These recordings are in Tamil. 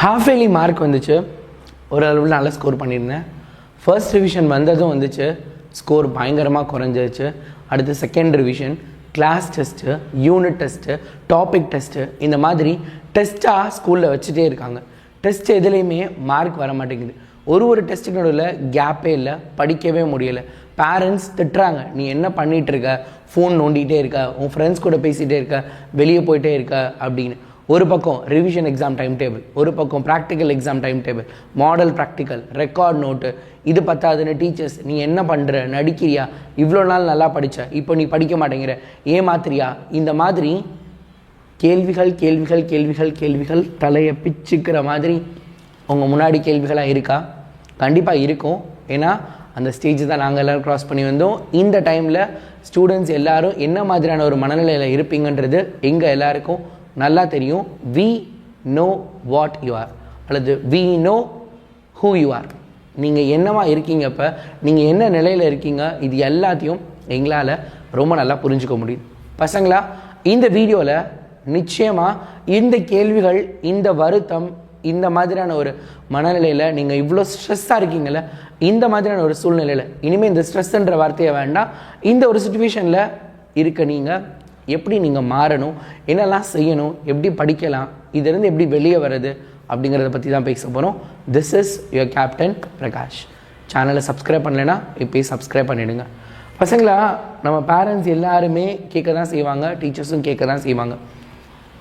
ஹாஃப் இயர்லி மார்க் வந்துச்சு, ஓரளவு நல்லா ஸ்கோர் பண்ணியிருந்தேன். ஃபர்ஸ்ட் ரிவிஷன் வந்ததும் வந்துச்சு, ஸ்கோர் பயங்கரமாக குறைஞ்சிருச்சு. அடுத்து second revision, class test, unit test, topic test, இந்த மாதிரி டெஸ்ட்டாக ஸ்கூலில் வச்சுட்டே இருக்காங்க. டெஸ்ட் எதுலேயுமே மார்க் வர மாட்டேங்குது. ஒரு டெஸ்ட்டுக்கு நடுவில் கேப்பே இல்லை, படிக்கவே முடியலை. பேரண்ட்ஸ் திட்டுறாங்க, நீ என்ன பண்ணிகிட்ருக்க, ஃபோன் நோண்டிகிட்டே இருக்க, உன் ஃப்ரெண்ட்ஸ் கூட பேசிகிட்டே இருக்க, வெளியே போயிட்டே இருக்க அப்படின்னு. ஒரு பக்கம் ரிவிஷன் எக்ஸாம் டைம் டேபிள், ஒரு பக்கம் practical exam time table, model practical, record note, இது பத்தாதுன்னு டீச்சர்ஸ் நீ என்ன பண்ணுற, நடிக்கிறியா, இவ்வளோ நாள் நல்லா படித்த, இப்போ நீ படிக்க மாட்டேங்கிற, ஏமாத்திரியா, இந்த மாதிரி கேள்விகள் கேள்விகள் கேள்விகள் கேள்விகள் தலையை பிச்சுக்கிற மாதிரி உங்கள் முன்னாடி கேள்விகளாக இருக்கா? கண்டிப்பாக இருக்கும். ஏன்னா அந்த ஸ்டேஜ் தான் நாங்கள் எல்லோரும் க்ராஸ் பண்ணி வந்தோம். இந்த டைமில் ஸ்டூடெண்ட்ஸ் எல்லோரும் என்ன மாதிரியான ஒரு மனநிலையில் இருப்பீங்கன்றது எங்கள் எல்லாருக்கும் நல்லா தெரியும். We know what you are, அல்லது we know who you are. நீங்கள் என்னவா இருக்கீங்க, இப்போ நீங்கள் என்ன நிலையில் இருக்கீங்க, இது எல்லாத்தையும் எங்களால் ரொம்ப நல்லா புரிஞ்சுக்க முடியுது. பசங்களா, இந்த வீடியோவில் நிச்சயமாக இந்த கேள்விகள், இந்த வருத்தம், இந்த மாதிரியான ஒரு மனநிலையில் நீங்கள் இவ்வளோ ஸ்ட்ரெஸ்ஸாக இருக்கீங்கள, இந்த மாதிரியான ஒரு சூழ்நிலையில் இனிமேல் இந்த ஸ்ட்ரெஸ்ஸுன்ற வார்த்தையை வேண்டாம், இந்த ஒரு சுச்சுவேஷனில் இருக்க நீங்கள் எப்படி நீங்கள் மாறணும், என்னெல்லாம் செய்யணும், எப்படி படிக்கலாம், இதிலிருந்து எப்படி வெளியே வர்றது அப்படிங்கிறத பற்றி தான் பேச போகிறோம். This is your captain Prakash. சேனலை சப்ஸ்கிரைப் பண்ணலைன்னா இப்போயே சப்ஸ்கிரைப் பண்ணிவிடுங்க. பசங்களா, நம்ம பேரண்ட்ஸ் எல்லாருமே கேட்க தான் செய்வாங்க, டீச்சர்ஸும் கேட்க தான் செய்வாங்க,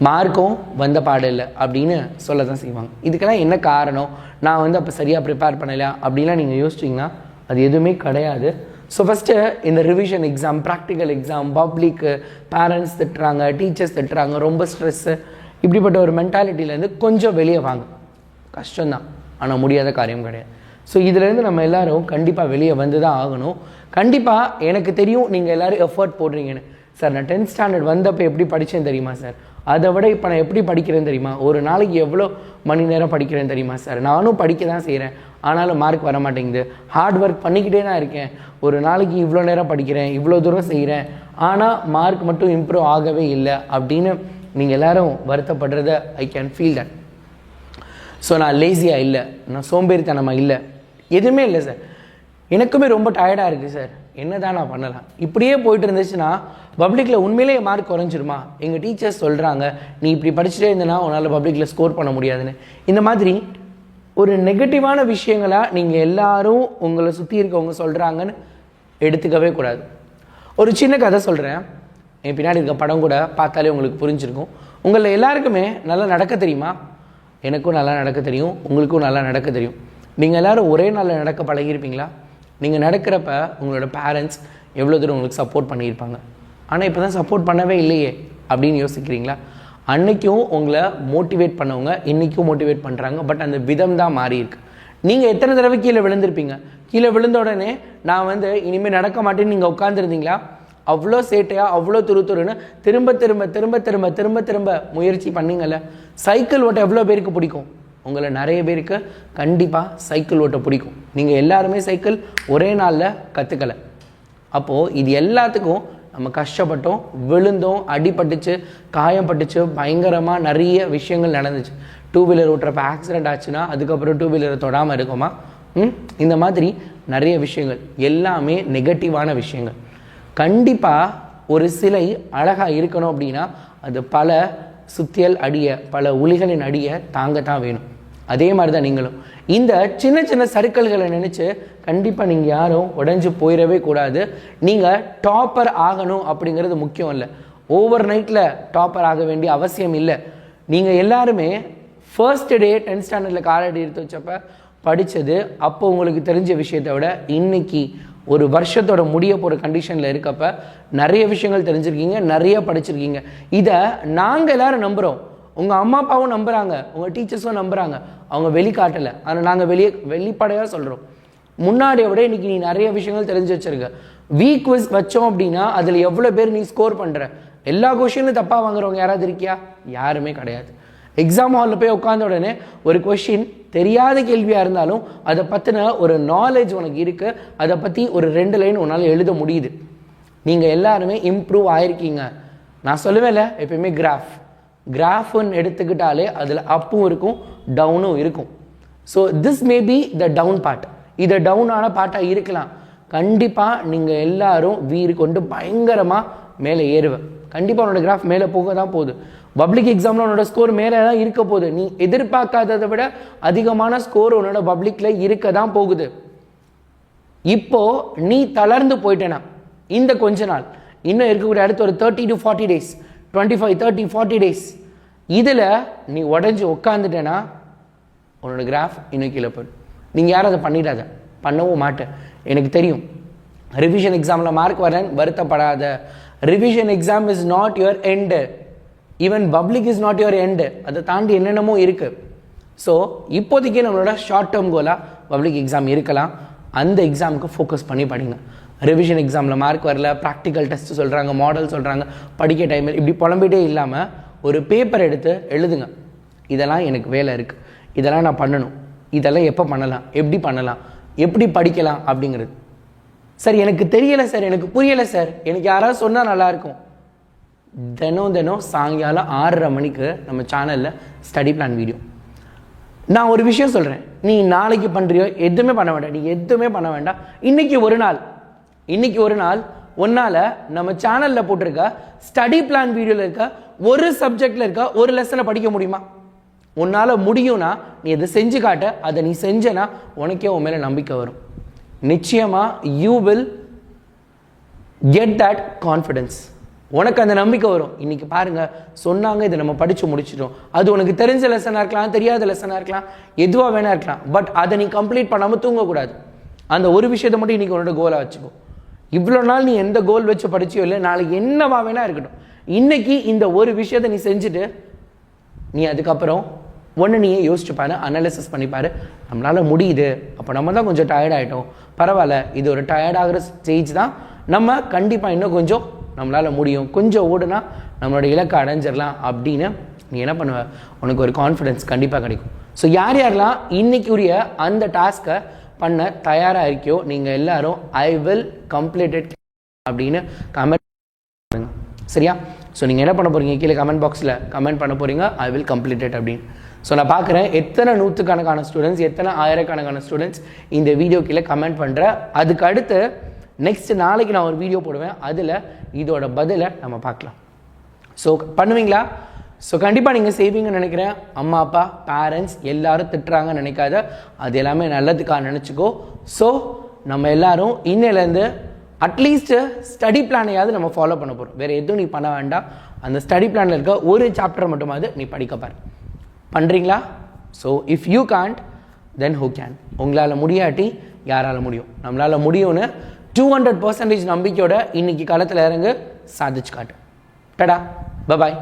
மார்க்கும் வந்த பாடம் இல்லை அப்படின்னு சொல்ல தான் செய்வாங்க. இதுக்கெல்லாம் என்ன காரணம், நான் அப்போ சரியாக ப்ரிப்பேர் பண்ணலையா அப்படின்லாம் நீங்கள் யோசிச்சிங்கன்னா அது எதுவுமே கிடையாது. ஸோ ஃபஸ்ட்டு இந்த revision exam, practical exam, public, parents திட்டுறாங்க, டீச்சர்ஸ் திட்டுறாங்க, ரொம்ப ஸ்ட்ரெஸ்ஸு, இப்படிப்பட்ட ஒரு மென்டாலிட்டியிலேருந்து கொஞ்சம் வெளியே வாங்க. கஷ்டம்தான், ஆனால் முடியாத காரியம் கிடையாது. ஸோ இதிலேருந்து நம்ம எல்லோரும் கண்டிப்பாக வெளியே வந்து தான் ஆகணும். கண்டிப்பாக எனக்கு தெரியும் நீங்கள் எல்லோரும் எஃபர்ட் போடுறீங்கன்னு. சார், நான் 10th ஸ்டாண்டர்ட் வந்தப்போ எப்படி படித்தேன் தெரியுமா சார், அதை விட இப்போ நான் எப்படி படிக்கிறேன்னு தெரியுமா, ஒரு நாளைக்கு எவ்வளோ மணி நேரம் படிக்கிறேன்னு தெரியுமா சார், நானும் படிக்க தான் செய்கிறேன், ஆனாலும் மார்க் வர மாட்டேங்குது, ஹார்ட் ஒர்க் பண்ணிக்கிட்டே தான் இருக்கேன், ஒரு நாளைக்கு இவ்வளோ நேரம் படிக்கிறேன், இவ்வளோ தூரம் செய்கிறேன், ஆனால் மார்க் மட்டும் இம்ப்ரூவ் ஆகவே இல்லை அப்படின்னு நீங்கள் எல்லோரும் வருத்தப்படுறத I can feel that. So நான் லேசியாக இல்லை, நான் சோம்பேறித்தனமாக இல்லை, எதுவுமே இல்லை சார், எனக்குமே ரொம்ப டயர்டாக இருக்குது சார், என்ன தான் நான் பண்ணலாம், இப்படியே போயிட்டு இருந்துச்சுன்னா பப்ளிக்கில் உண்மையிலேயே மார்க் குறைஞ்சிருமா, எங்கள் டீச்சர்ஸ் சொல்கிறாங்க நீ இப்படி படிச்சுட்டே இருந்தனா உன்னால் பப்ளிக்கில் ஸ்கோர் பண்ண முடியாதுன்னு. இந்த மாதிரி ஒரு நெகட்டிவான விஷயங்களாக நீங்கள் எல்லாரும் உங்களை சுற்றி இருக்கவங்க சொல்கிறாங்கன்னு எடுத்துக்கவே கூடாது. ஒரு சின்ன கதை சொல்கிறேன், என் பின்னாடி இருக்க படம் கூட பார்த்தாலே உங்களுக்கு புரிஞ்சிருக்கும். உங்களை எல்லாருக்குமே நல்லா நடக்க தெரியுமா? எனக்கும் நல்லா நடக்க தெரியும், உங்களுக்கும் நல்லா நடக்க தெரியும். நீங்கள் எல்லோரும் ஒரே நாளில் நடக்க பழகியிருப்பீங்களா? நீங்கள் நடக்கிறப்ப உங்களோட பேரண்ட்ஸ் எவ்வளோ தூரம் உங்களுக்கு சப்போர்ட் பண்ணியிருப்பாங்க, ஆனால் இப்போ தான் சப்போர்ட் பண்ணவே இல்லையே அப்படின்னு யோசிக்கிறீங்களா? அன்றைக்கும் உங்களை மோட்டிவேட் பண்ணவங்க இன்றைக்கும் மோட்டிவேட் பண்ணுறாங்க, பட் அந்த விதம் தான் மாறி இருக்கு. நீங்கள் எத்தனை தடவை கீழே விழுந்திருப்பீங்க, கீழே விழுந்த உடனே நான் இனிமேல் நடக்க மாட்டேன்னு நீங்கள் உட்காந்துருந்தீங்களா? அவ்வளோ சேட்டையாக, அவ்வளோ துருத்துருன்னு திரும்ப திரும்ப திரும்ப திரும்ப திரும்ப திரும்ப முயற்சி பண்ணிங்கல்ல. சைக்கிள் ஓட்ட எவ்வளோ பேருக்கு பிடிக்கும்? உங்களை நிறைய பேருக்கு கண்டிப்பாக சைக்கிள் ஓட்ட பிடிக்கும். நீங்கள் எல்லாருமே சைக்கிள் ஒரே நாளில் கற்றுக்கலை. அப்போது இது எல்லாத்துக்கும் நம்ம கஷ்டப்பட்டோம், விழுந்தோம், அடிபட்டுச்சு, காயப்பட்டுச்சு, பயங்கரமாக நிறைய விஷயங்கள் நடந்துச்சு. 2 வீலர் ஓட்டுறப்ப ஆக்சிடெண்ட் ஆச்சுன்னா அதுக்கப்புறம் 2 வீலரை தொடாமல் இருக்குமா? இந்த மாதிரி நிறைய விஷயங்கள் எல்லாமே நெகட்டிவான விஷயங்கள். கண்டிப்பாக ஒரு சிலை அழகாக இருக்கணும் அப்படின்னா அது பல சுத்தியல் அடிய, பல உளிகளின் அடிய தாங்கத்தான் வேணும். அதே மாதிரி தான் நீங்களும் இந்த சின்ன சின்ன சர்க்கிள்களை நினச்சி கண்டிப்பாக நீங்கள் யாரும் உடஞ்சி போயிடவே கூடாது. நீங்கள் டாப்பர் ஆகணும் அப்படிங்கிறது முக்கியம் இல்லை, ஓவர் நைட்டில் டாப்பர் ஆக வேண்டிய அவசியம் இல்லை. நீங்கள் எல்லாருமே ஃபர்ஸ்ட் டே 10th ஸ்டாண்டர்டில் காலடி எடுத்து வச்சப்போ படித்தது, அப்போ உங்களுக்கு தெரிஞ்ச விஷயத்தை விட இன்னைக்கு ஒரு வருஷத்தோட முடிய போகிற கண்டிஷனில் இருக்கப்ப நிறைய விஷயங்கள் தெரிஞ்சிருக்கீங்க, நிறைய படிச்சிருக்கீங்க. இதை நாங்கள் எல்லோரும் நம்புகிறோம், உங்கள் அம்மா அப்பாவும் நம்புகிறாங்க, உங்கள் டீச்சர்ஸும் நம்புகிறாங்க. அவங்க வெளிக்காட்டலை, ஆனால் நாங்கள் வெளிப்படையாக சொல்கிறோம். முன்னாடியை விட இன்றைக்கி நீ நிறைய விஷயங்கள் தெரிஞ்சு வச்சுருக்க. வீக் குவிஸ் வச்சோம் அப்படின்னா அதில் எவ்வளோ பேர் நீ ஸ்கோர் பண்ணுற, எல்லா கொஷினும் தப்பாக வாங்குறவங்க யாராவது இருக்கியா? யாருமே கிடையாது. எக்ஸாம் ஹாலில் போய் உட்காந்த உடனே ஒரு கொஷின் தெரியாத கேள்வியாக இருந்தாலும் அதை பற்றின ஒரு நாலேஜ் உனக்கு இருக்குது, அதை பற்றி ஒரு 2 லைன் உன்னால் எழுத முடியுது. நீங்கள் எல்லாருமே இம்ப்ரூவ் ஆகிருக்கீங்க. நான் சொல்லுவேன்ல எப்பயுமே கிராஃப், கிராஃப்னு எடுத்துக்கிட்டாலே அதில் அப்பும் இருக்கும் டவுனும் இருக்கும். So this may be the down part. இது டவுனான பார்ட்டாக இருக்கலாம். கண்டிப்பாக நீங்கள் எல்லாரும் வீறு கொண்டு பயங்கரமாக மேலே ஏறுவேன். கண்டிப்பாக உன்னோட கிராஃப் மேலே போக தான் போகுது. பப்ளிக் எக்ஸாமில் உன்னோட ஸ்கோர் மேலே தான் இருக்க போகுது. நீ எதிர்பார்க்காததை விட அதிகமான ஸ்கோர் உன்னோட பப்ளிக்கில் இருக்க தான் போகுது. இப்போ நீ தளர்ந்து போயிட்டேனா இந்த கொஞ்ச நாள், இன்னும் இருக்கக்கூடிய அடுத்த ஒரு 30 to 40 days, 25, 30, 40 days, இதில் நீ உடஞ்சி உட்காந்துட்டேன்னா உன்னோட கிராஃப் இன்னும் கீழே போயிடும். நீங்கள் யாரும் அதை பண்ணிடாத, பண்ணவும் மாட்டேன். எனக்கு தெரியும் ரிவிஷன் எக்ஸாமில் மார்க் வரலன்னு வருத்தப்படாத. Revision exam is not your end. Even public is not your end. அதை தாண்டி என்னென்னமோ இருக்குது. ஸோ இப்போதைக்கு நம்மளோட ஷார்ட் டேர்ம் கோலாக பப்ளிக் எக்ஸாம் இருக்கலாம். அந்த எக்ஸாமுக்கு ஃபோக்கஸ் பண்ணி படிங்க. ரிவிஷன் எக்ஸாமில் மார்க் வரல, ப்ராக்டிக்கல் டெஸ்ட் சொல்கிறாங்க, மாடல் சொல்கிறாங்க, படிக்க டைமில் இப்படி புலம்பிகிட்டே இல்லாமல் ஒரு பேப்பர் எடுத்து எழுதுங்க. இதெல்லாம் எனக்கு வேலை இருக்குது, இதெல்லாம் நான் பண்ணணும், இதெல்லாம் எப்போ பண்ணலாம், எப்படி பண்ணலாம், எப்படி படிக்கலாம் அப்படிங்கிறது. சார் எனக்கு தெரியலை சார், எனக்கு புரியலை சார், எனக்கு யாராவது சொன்னால் நல்லாயிருக்கும். தினம் சாயங்காலம் 6:30 மணிக்கு நம்ம சேனலில் ஸ்டடி பிளான் வீடியோ. நான் ஒரு விஷயம் சொல்கிறேன், நீ நாளைக்கு பண்ணுறியோ எதுவுமே பண்ண வேண்டாம், நீ எதுவுமே பண்ண வேண்டாம். இன்னைக்கு ஒரு நாள் ஒன்னால் நம்ம சேனலில் போட்டிருக்க ஸ்டடி பிளான் வீடியோவில் இருக்க ஒரு சப்ஜெக்டில் இருக்க ஒரு லெசனை படிக்க முடியுமா? உன்னால் முடியும்னா நீ எதை செஞ்சு காட்ட, அதை நீ செஞ்சனா உனக்கே உன் மேலே நம்பிக்கை வரும். நிச்சயமாக you will get that confidence. உனக்கு அந்த நம்பிக்கை வரும். இன்னைக்கு பாருங்கள் சொன்னாங்க, இதை நம்ம படித்து முடிச்சிட்டோம். அது உனக்கு தெரிஞ்ச லெசனாக இருக்கலாம், தெரியாத லெசனாக இருக்கலாம், எதுவாக வேணா இருக்கலாம். பட் அதை நீ கம்ப்ளீட் பண்ணாமல் தூங்கக்கூடாது. அந்த ஒரு விஷயத்தை மட்டும் இன்றைக்கி உன்னோட கோலாக வச்சுக்கோ. இவ்வளோ நாள் நீ எந்த கோல் வச்சு படிச்சியோ இல்லை, நாளைக்கு என்னவா வேணா இருக்கட்டும், இன்னைக்கு இந்த ஒரு விஷயத்தை நீ செஞ்சுட்டு நீ அதுக்கப்புறம் ஒன்று நீயே யோசிச்சுப்பாரு, அனாலிசிஸ் பண்ணிப்பாரு. நம்மளால் முடியுது, அப்போ நம்ம தான் கொஞ்சம் டயர்டாகிட்டோம், பரவாயில்ல, இது ஒரு டயர்டாகிற ஸ்டேஜ் தான், நம்ம கண்டிப்பாக இன்னும் கொஞ்சம் நம்மளால் முடியும், கொஞ்சம் ஓடுனா நம்மளோட இலக்கை அடைஞ்சிடலாம் அப்படின்னு நீ என்ன பண்ணுவ, உனக்கு ஒரு கான்ஃபிடென்ஸ் கண்டிப்பாக கிடைக்கும். ஸோ யாரெல்லாம் இன்னைக்குரிய அந்த டாஸ்க்கை பண்ண தயாராக இருக்கியோ நீங்கள் எல்லாரும் ஐ வில் கம்ப்ளீட் இட் அப்படின்னு கமெண்ட் பண்ணுங்க. சரியா? ஸோ நீங்கள் என்ன பண்ண போகிறீங்க, கீழே கமெண்ட் பாக்ஸில் கமெண்ட் பண்ண போகிறீங்க ஐ வில் கம்ப்ளீட் இட் அப்படின்னு. ஸோ நான் பார்க்குறேன் எத்தனை நூற்றுக்கணக்கான ஸ்டூடெண்ட்ஸ், எத்தனை ஆயிரக்கணக்கான ஸ்டூடெண்ட்ஸ் இந்த வீடியோ கீழே கமெண்ட் பண்ணுறேன். அதுக்கு அடுத்து நெக்ஸ்ட் நாளைக்கு நான் ஒரு வீடியோ போடுவேன், அதில் இதோட பதிலை நம்ம பார்க்கலாம். ஸோ பண்ணுவீங்களா? ஸோ கண்டிப்பாக நீங்கள் செய்வீங்கன்னு நினைக்கிறேன். அம்மா அப்பா பேரண்ட்ஸ் எல்லாரும் திட்டுறாங்கன்னு நினைக்காத, அது எல்லாமே நல்லதுக்காக நினச்சிக்கோ. ஸோ நம்ம எல்லாரும் இன்னிலேருந்து அட்லீஸ்ட்டு ஸ்டடி பிளானையாவது நம்ம ஃபாலோ பண்ண போகிறோம். வேறு எதுவும் நீ பண்ண வேண்டாம். அந்த ஸ்டடி பிளானில் இருக்க ஒரு சாப்டர் மட்டுமாவது நீ படிக்க பாரு. பண்ணுறீங்களா? So if you can't then who can. உங்களால் முடியாட்டி யாரால் முடியும்? நம்மளால் முடியும்னு 200% நம்பிக்கையோட இன்னைக்கு காலத்தில் இறங்கு, சாதிச்சு காட்டு. டடா, பபாய்.